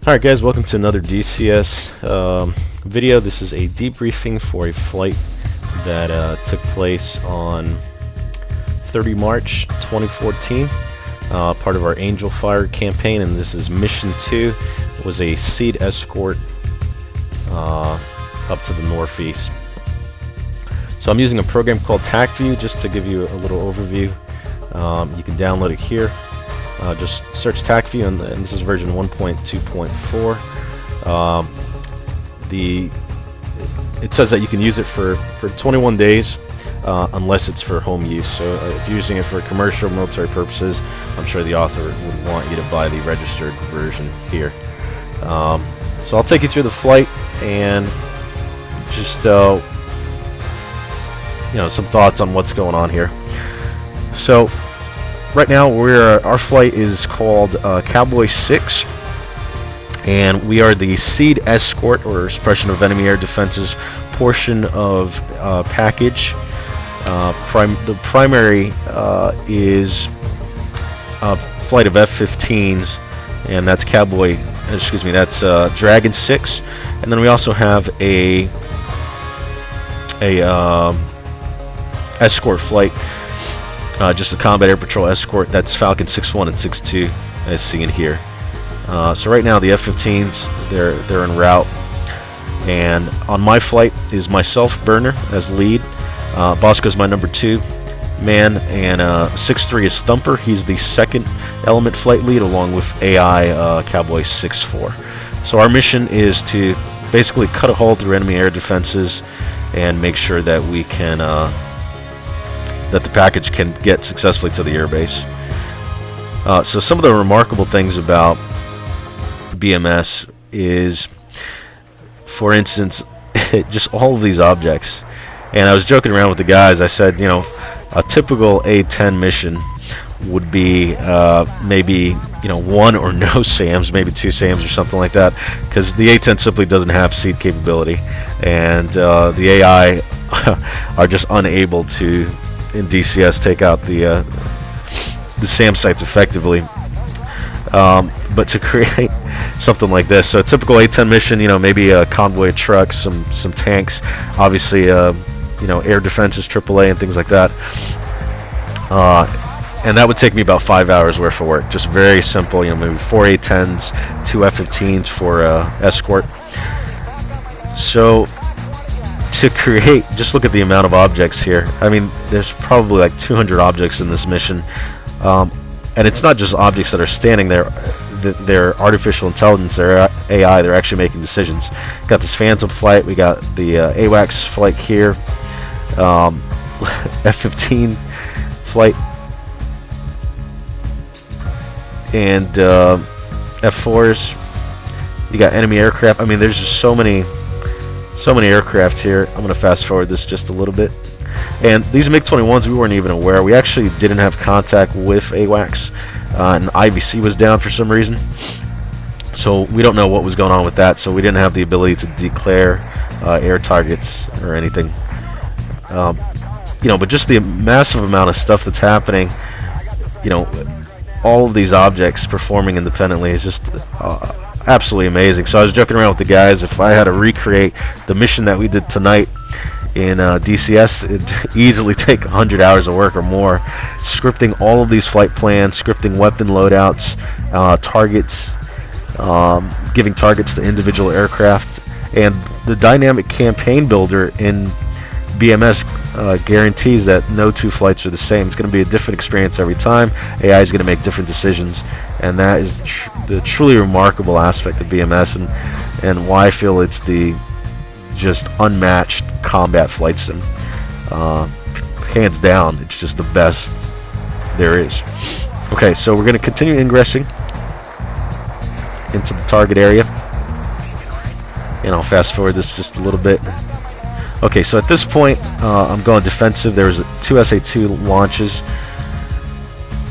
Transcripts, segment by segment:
Alright guys, welcome to another DCS video. This is a debriefing for a flight that took place on 30 March 2014, part of our Angelfire campaign, and this is Mission 2. It was a SEAD escort up to the northeast. So I'm using a program called TacView just to give you a little overview. You can download it here. Just search TacView, and this is version 1.2.4. It says that you can use it for 21 days unless it's for home use. So if you're using it for commercial military purposes, I'm sure the author would want you to buy the registered version here. So I'll take you through the flight and just some thoughts on what's going on here. So right now, our flight is called Cowboy 6, and we are the SEAD escort, or suppression of enemy air defenses, portion of package. The primary is a flight of F-15s, and that's that's Dragon 6, and then we also have a escort flight. Just a combat air patrol escort, that's Falcon 6-1 and 6-2 as seen here. So right now the F-15s, they're en route, and on my flight is myself, Burner, as lead. Bosco's my number 2 man, and 6-3 is Thumper. He's the second element flight lead, along with AI Cowboy 6-4. So our mission is to basically cut a hole through enemy air defenses and make sure that we can that the package can get successfully to the airbase. So some of the remarkable things about BMS is, for instance, just all of these objects. And I was joking around with the guys. I said, a typical A-10 mission would be maybe 1 or no SAMs, maybe 2 SAMs or something like that, because the A-10 simply doesn't have SEAD capability, and the AI are just unable to, in DCS, take out the SAM sites effectively. But to create something like this, so a typical A-10 mission, maybe a convoy of trucks, some tanks, obviously, air defenses, AAA, and things like that. And that would take me about 5 hours worth of work. Just very simple, maybe 4 A-10s, 2 F-15s for escort. So to create, just look at the amount of objects here. I mean, there's probably like 200 objects in this mission, and it's not just objects that are standing there. They're artificial intelligence, they're AI, they're actually making decisions. Got this Phantom flight, we got the AWACS flight here, F-15 flight, and F-4s. You got enemy aircraft. I mean, there's just so many aircraft here. I'm going to fast forward this just a little bit. And these MiG-21s, we weren't even aware. We actually didn't have contact with AWACS, and IVC was down for some reason. So we don't know what was going on with that, so we didn't have the ability to declare air targets or anything. But just the massive amount of stuff that's happening, all of these objects performing independently is just absolutely amazing. So I was joking around with the guys, if I had to recreate the mission that we did tonight in DCS, it'd easily take 100 hours of work or more, scripting all of these flight plans, scripting weapon loadouts, targets, giving targets to individual aircraft, and the dynamic campaign builder in BMS guarantees that no 2 flights are the same. It's going to be a different experience every time. AI is going to make different decisions, and that is the truly remarkable aspect of BMS, and why I feel it's the just unmatched combat flight sim. Hands down, it's just the best there is. Okay, so we're going to continue ingressing into the target area, and I'll fast forward this just a little bit. Okay, so at this point, I'm going defensive. There's 2 SA-2 launches,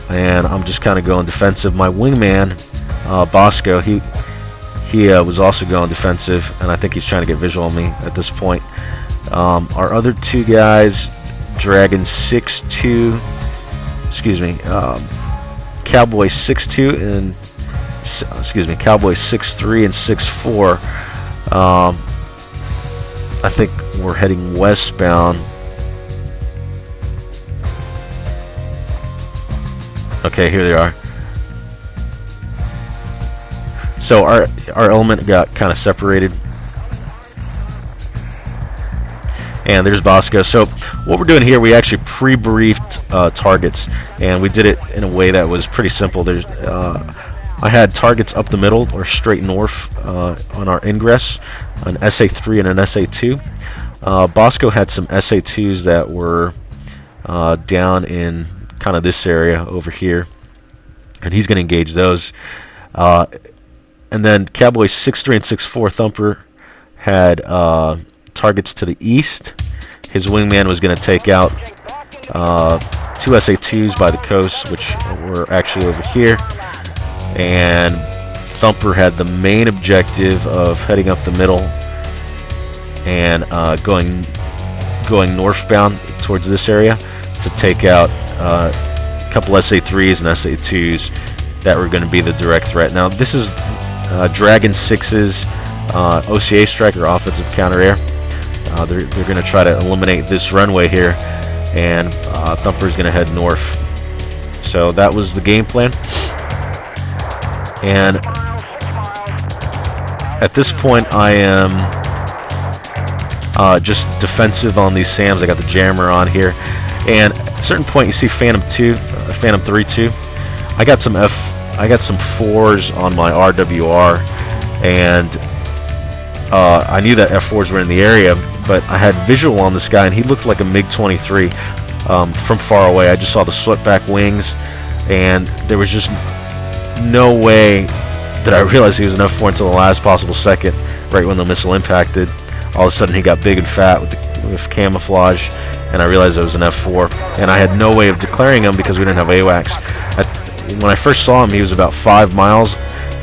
and I'm just kind of going defensive. My wingman, Bosco, he was also going defensive, and I think he's trying to get visual on me at this point. Our other 2 guys, Dragon 6-2, Cowboy 6-2 and Cowboy 6-3 and 6-4. I think we're heading westbound. Okay, here they are. So our element got kind of separated. And there's Bosco. So what we're doing here, we actually pre-briefed targets, and we did it in a way that was pretty simple. I had targets up the middle or straight north on our ingress, an SA3 and an SA2. Bosco had some SA2s that were down in kind of this area over here, and he's going to engage those. And then Cowboy 6-3 and 6-4 Thumper had targets to the east. His wingman was going to take out 2 SA2s by the coast, which were actually over here. And Thumper had the main objective of heading up the middle and going northbound towards this area to take out a couple SA3s and SA2s that were going to be the direct threat. Now this is Dragon 6's OCA strike, or offensive counter-air. They're going to try to eliminate this runway here, and Thumper's going to head north. So that was the game plan. And at this point I am just defensive on these SAMs. I got the jammer on here, and at a certain point you see Phantom 3-2. I got some 4s on my RWR, and I knew that F4s were in the area, but I had visual on this guy, and he looked like a MiG-23 from far away. I just saw the swept back wings, and there was just no way that I realized he was an F4 until the last possible second, right when the missile impacted. All of a sudden he got big and fat with camouflage, and I realized it was an F4, and I had no way of declaring him because we didn't have AWACS. When I first saw him, he was about 5 miles,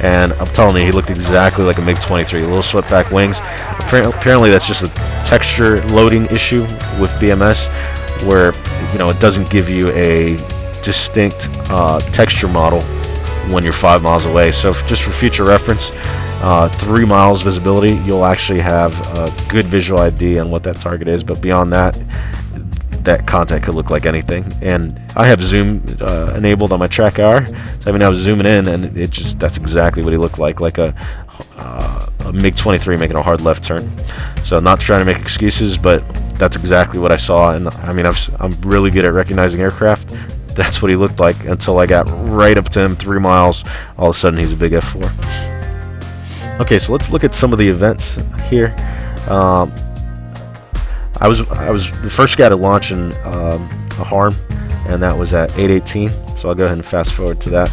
and I'm telling you, he looked exactly like a MiG-23, little swept back wings. Apparently that's just a texture loading issue with BMS, where it doesn't give you a distinct texture model when you're 5 miles away. So just for future reference, 3 miles visibility, you'll actually have a good visual ID on what that target is, but beyond that, that content could look like anything. And I have zoom enabled on my track hour, so I was zooming in, and that's exactly what he looked like a MiG-23 making a hard left turn. So not trying to make excuses, but that's exactly what I saw. And I'm really good at recognizing aircraft. That's what he looked like until I got right up to him 3 miles. All of a sudden he's a big F4. Okay, so let's look at some of the events here. I was the first guy to launch in a harm, and that was at 8:18. So I'll go ahead and fast forward to that,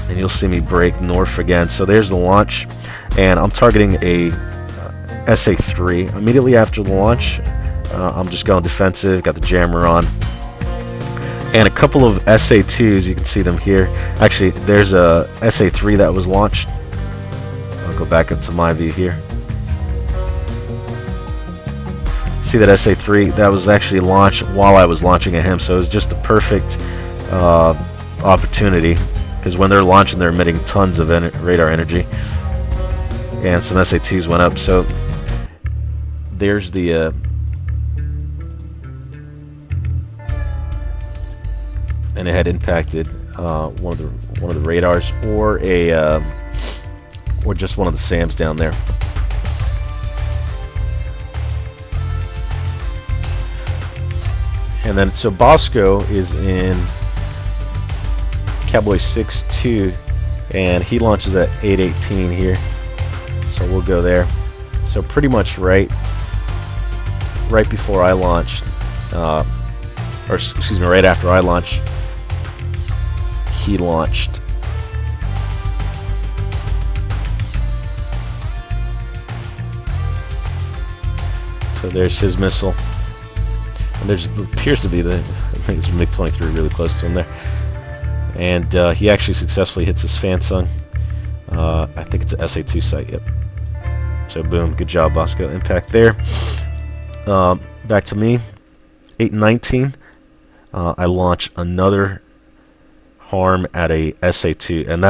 and you'll see me break north again. So there's the launch, and I'm targeting a SA3 immediately after the launch. I'm just going defensive, got the jammer on, and a couple of SA2s. You can see them here. Actually, there's a SA3 that was launched. I'll go back into my view here. See that SA3 that was actually launched while I was launching at him, so it was just the perfect opportunity, because when they're launching, they're emitting tons of radar energy, and some SA2s went up. So there's the and it had impacted one of the radars, or just one of the SAMs down there. And then so Bosco is in Cowboy 6-2, and he launches at 8:18 here. So we'll go there. So pretty much right before I launched, or excuse me, right after I launched, he launched. So there's his missile. And there appears to be I think it's a MiG-23 really close to him there. And he actually successfully hits his fan sung. I think it's an SA2 site, yep. So boom, good job, Bosco. Impact there. Back to me, 8:19. I launch another harm at a SA2, and